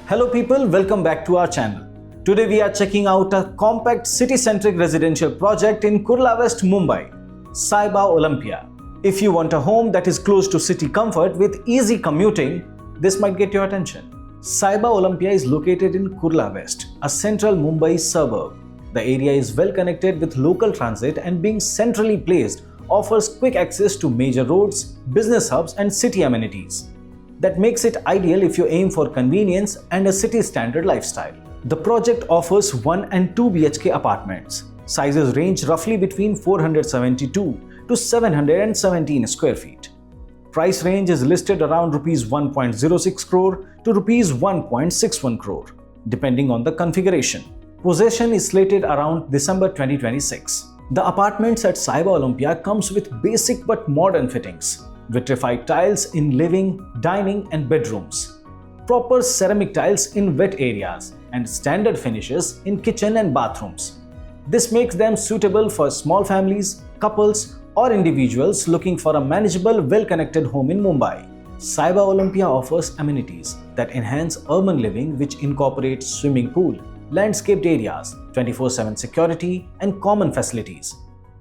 Hello people, welcome back to our channel. Today we are checking out a compact city-centric residential project in Kurla West, Mumbai, Sayba Olympia. If you want a home that is close to city comfort with easy commuting, this might get your attention. Sayba Olympia is located in Kurla West, a central Mumbai suburb. The area is well connected with local transit and being centrally placed offers quick access to major roads, business hubs and city amenities. That makes it ideal if you aim for convenience and a city standard lifestyle. The project offers 1 and 2 BHK apartments. Sizes range roughly between 472 to 717 square feet. Price range is listed around Rs 1.06 crore to Rs 1.61 crore, depending on the configuration. Possession is slated around December 2026. The apartments at Sayba Olympia comes with basic but modern fittings. Vitrified tiles in living, dining and bedrooms. Proper ceramic tiles in wet areas and standard finishes in kitchen and bathrooms. This makes them suitable for small families, couples or individuals looking for a manageable, well-connected home in Mumbai. Sayba Olympia offers amenities that enhance urban living, which incorporate swimming pool, landscaped areas, 24/7 security and common facilities,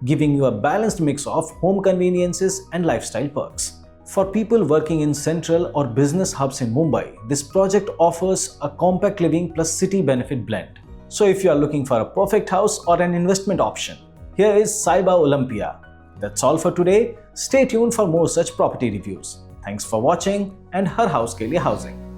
giving you a balanced mix of home conveniences and lifestyle perks. For people working in central or business hubs in Mumbai, this project offers a compact living plus city benefit blend. So if you are looking for a perfect house or an investment option, here is Sayba Olympia. That's all for today. Stay tuned for more such property reviews. Thanks for watching and Har House ke liye housing.